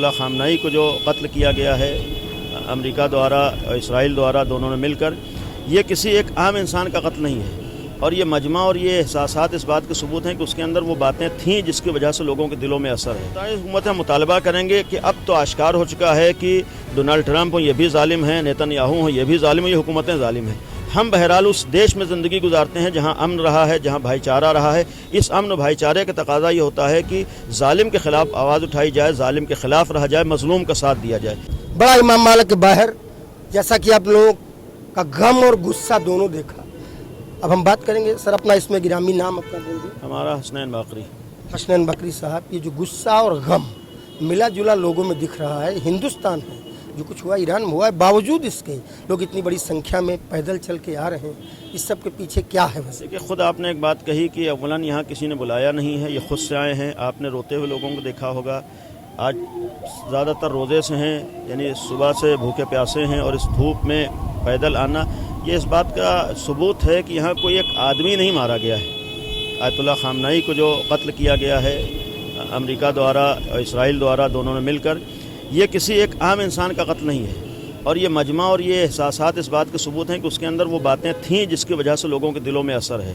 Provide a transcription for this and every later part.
اللہ خامنائی کو جو قتل کیا گیا ہے امریکہ دوارا اور اسرائیل دوارا دونوں نے مل کر، یہ کسی ایک عام انسان کا قتل نہیں ہے، اور یہ مجمع اور یہ احساسات اس بات کے ثبوت ہیں کہ اس کے اندر وہ باتیں تھیں جس کی وجہ سے لوگوں کے دلوں میں اثر ہے۔ حکومتیں مطالبہ کریں گے کہ اب تو آشکار ہو چکا ہے کہ ڈونلڈ ٹرمپ ہوں یہ بھی ظالم ہیں، نیتن یاہو ہوں یہ بھی ظالم ہیں، یہ حکومتیں ظالم ہیں۔ ہم بہرحال اس دیش میں زندگی گزارتے ہیں جہاں امن رہا ہے، جہاں بھائی چارہ رہا ہے۔ اس امن و بھائی چارے کا تقاضا یہ ہوتا ہے کہ ظالم کے خلاف آواز اٹھائی جائے، ظالم کے خلاف رہا جائے، مظلوم کا ساتھ دیا جائے۔ بڑا امام مالک کے باہر جیسا کہ آپ لوگوں کا غم اور غصہ دونوں دیکھا۔ اب ہم بات کریں گے سر، اپنا اس میں گرامی نام اپنا بول دیں۔ ہمارا حسنین باقری۔ حسنین باقری صاحب، یہ جو غصہ اور غم ملا جلا لوگوں میں دکھ رہا ہے، ہندوستان ہے جو کچھ ہوا ایران میں ہوا ہے، باوجود اس کے لوگ اتنی بڑی سنکھیا میں پیدل چل کے آ رہے ہیں، اس سب کے پیچھے کیا ہے؟ ویسے کہ خود آپ نے ایک بات کہی کہ اولاً یہاں کسی نے بلایا نہیں ہے، یہ خود سے آئے ہیں۔ آپ نے روتے ہوئے لوگوں کو دیکھا ہوگا، آج زیادہ تر روزے سے ہیں، یعنی صبح سے بھوکے پیاسے ہیں، اور اس دھوپ میں پیدل آنا یہ اس بات کا ثبوت ہے کہ یہاں کوئی ایک آدمی نہیں مارا گیا ہے۔ آیت اللہ خامنائی کو جو قتل کیا گیا ہے امریکہ دوارا اور اسرائیل دوارا دونوں نے مل کر، یہ کسی ایک عام انسان کا قتل نہیں ہے، اور یہ مجمع اور یہ احساسات اس بات کے ثبوت ہیں کہ اس کے اندر وہ باتیں تھیں جس کی وجہ سے لوگوں کے دلوں میں اثر ہے۔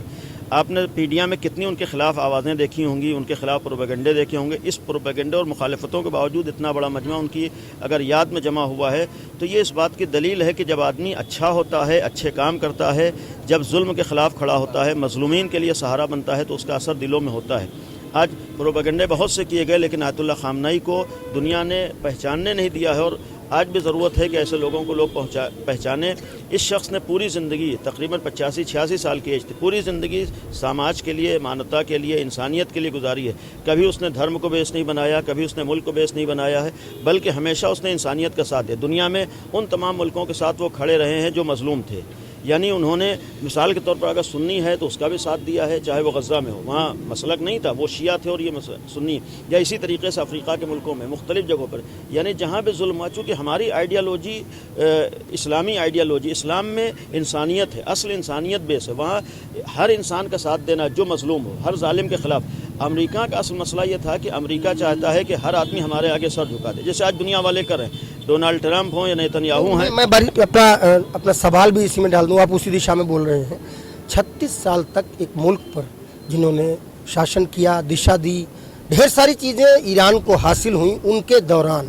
آپ نے پیڈیا میں کتنی ان کے خلاف آوازیں دیکھی ہوں گی، ان کے خلاف پروپیگنڈے دیکھے ہوں گے۔ اس پروپیگنڈے اور مخالفتوں کے باوجود اتنا بڑا مجمع ان کی اگر یاد میں جمع ہوا ہے تو یہ اس بات کی دلیل ہے کہ جب آدمی اچھا ہوتا ہے، اچھے کام کرتا ہے، جب ظلم کے خلاف کھڑا ہوتا ہے، مظلومین کے لیے سہارا بنتا ہے، تو اس کا اثر دلوں میں ہوتا ہے۔ آج پروپیگنڈے بہت سے کیے گئے، لیکن آیت اللہ خامنائی کو دنیا نے پہچاننے نہیں دیا ہے، اور آج بھی ضرورت ہے کہ ایسے لوگوں کو لوگ پہچانیں۔ اس شخص نے پوری زندگی، تقریباً 85-86 سال کی ایج تھی، پوری زندگی سماج کے لیے، مانوتا کے لیے، انسانیت کے لیے گزاری ہے۔ کبھی اس نے دھرم کو بیس نہیں بنایا، کبھی اس نے ملک کو بیس نہیں بنایا ہے، بلکہ ہمیشہ اس نے انسانیت کا ساتھ دیا۔ دنیا میں ان تمام ملکوں کے ساتھ وہ کھڑے رہے ہیں جو مظلوم تھے، یعنی انہوں نے مثال کے طور پر اگر سنی ہے تو اس کا بھی ساتھ دیا ہے، چاہے وہ غزہ میں ہو، وہاں مسلک نہیں تھا، وہ شیعہ تھے اور یہ سنی، یا اسی طریقے سے افریقہ کے ملکوں میں مختلف جگہوں پر، یعنی جہاں بھی ظلم ہوا، چونکہ ہماری آئیڈیالوجی اسلامی آئیڈیالوجی، اسلام میں انسانیت ہے، اصل انسانیت بیس ہے، وہاں ہر انسان کا ساتھ دینا جو مظلوم ہو، ہر ظالم کے خلاف۔ امریکہ کا اصل مسئلہ یہ تھا کہ امریکہ چاہتا ہے کہ ہر آدمی ہمارے آگے سر جھکا دے، جیسے آج دنیا والے کر رہے ہیں، ڈونلڈ ٹرمپ ہوں یا نیتن یاہو ہیں۔ میں اپنا سوال بھی اسی میں ڈال دوں، آپ اسی دشا میں بول رہے ہیں۔ 36 سال تک ایک ملک پر جنہوں نے شاشن کیا، دشا دی، ڈھیر ساری چیزیں ایران کو حاصل ہوئیں ان کے دوران،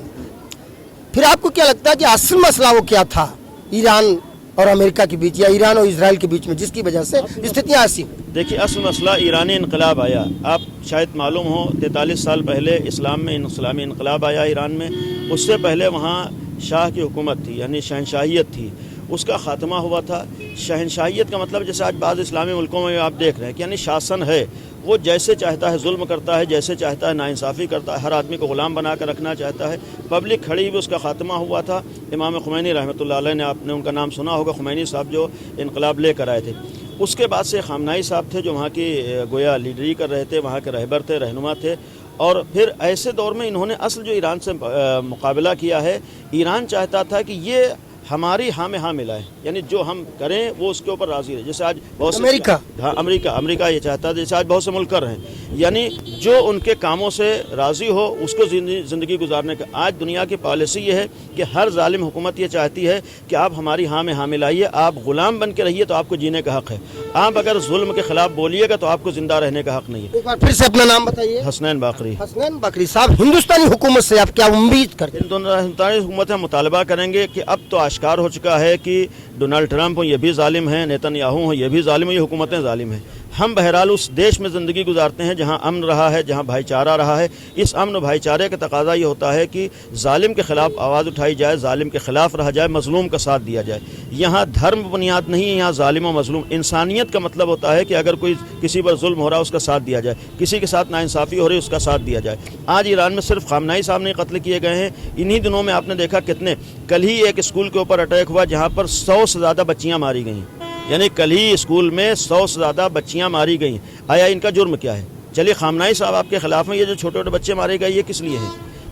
پھر آپ کو کیا لگتا ہے کہ اصل مسئلہ وہ کیا تھا ایران اور امریکہ کے بیچ، یا ایران اور اسرائیل کے بیچ میں، جس کی وجہ سے استھتیاں ایسی؟ دیکھیے، اصل مسئلہ ایرانی انقلاب آیا۔ آپ شاید معلوم ہو 43 سال پہلے اسلام میں اسلامی انقلاب آیا ایران میں، اس سے پہلے وہاں شاہ کی حکومت تھی، یعنی شہنشاہیت تھی، اس کا خاتمہ ہوا تھا۔ شہنشاہیت کا مطلب جیسے آج بعض اسلامی ملکوں میں آپ دیکھ رہے ہیں کہ یعنی شاسن ہے، وہ جیسے چاہتا ہے ظلم کرتا ہے، جیسے چاہتا ہے ناانصافی کرتا ہے، ہر آدمی کو غلام بنا کر رکھنا چاہتا ہے۔ پبلک کھڑی بھی اس کا خاتمہ ہوا تھا۔ امام خمینی رحمۃ اللہ علیہ نے، آپ نے ان کا نام سنا ہوگا، خمینی صاحب جو انقلاب لے کر آئے تھے۔ اس کے بعد سے خامنائی صاحب تھے جو وہاں کی گویا لیڈری کر رہے تھے، وہاں کے رہبر تھے، رہنما تھے، اور پھر ایسے دور میں انہوں نے اصل جو ایران سے مقابلہ کیا ہے، ایران چاہتا تھا کہ یہ ہماری ہاں میں ہاں ملائے، یعنی جو ہم کریں وہ اس کے اوپر راضی رہے، جیسے آج بہت سے امریکہ یہ چاہتا ہے، جیسے آج بہت سے ملک کر رہے ہیں، یعنی جو ان کے کاموں سے راضی ہو اس کو زندگی گزارنے کا۔ آج دنیا کی پالیسی یہ ہے کہ ہر ظالم حکومت یہ چاہتی ہے کہ آپ ہماری ہاں میں ہاں ملائیے، آپ غلام بن کے رہیے تو آپ کو جینے کا حق ہے، آپ اگر ظلم کے خلاف بولیے گا تو آپ کو زندہ رہنے کا حق نہیں ہے۔ ایک بار پھر سے اپنا نام بتائیے۔ حسنین باقری۔ حسنین باقری صاحب، ہندوستانی حکومت سے آپ کیا امید کرتے ہیں؟ ہندوستانی حکومتیں مطالبہ کریں گے کہ اب تو آشکار ہو چکا ہے کہ ڈونلڈ ٹرمپ ہوں یہ بھی ظالم ہیں، نیتن یاہو ہوں یہ بھی ظالم ہیں، یہ حکومتیں ظالم ہیں۔ ہم بہرحال اس دیش میں زندگی گزارتے ہیں جہاں امن رہا ہے، جہاں بھائی چارہ رہا ہے۔ اس امن و بھائی چارے کا تقاضا یہ ہوتا ہے کہ ظالم کے خلاف آواز اٹھائی جائے، ظالم کے خلاف رہا جائے، مظلوم کا ساتھ دیا جائے۔ یہاں دھرم بنیاد نہیں ہے، یہاں ظالم و مظلوم، انسانیت کا مطلب ہوتا ہے کہ اگر کوئی کسی پر ظلم ہو رہا ہے اس کا ساتھ دیا جائے، کسی کے ساتھ ناانصافی ہو رہی ہے اس کا ساتھ دیا جائے۔ آج ایران میں صرف خامنائی صاحب نے قتل کیے گئے ہیں، انہی دنوں میں آپ نے دیکھا کتنے، کل ہی ایک اسکول کے اوپر اٹیک ہوا جہاں پر 100 سے زیادہ بچیاں ماری گئیں، یعنی کل ہی اسکول میں 100 سے زیادہ بچیاں ماری گئیں۔ آیا ان کا جرم کیا ہے؟ چلیے خامنائی صاحب آپ کے خلاف ہیں، یہ جو چھوٹے چھوٹے بچے مارے گئے یہ کس لیے ہیں؟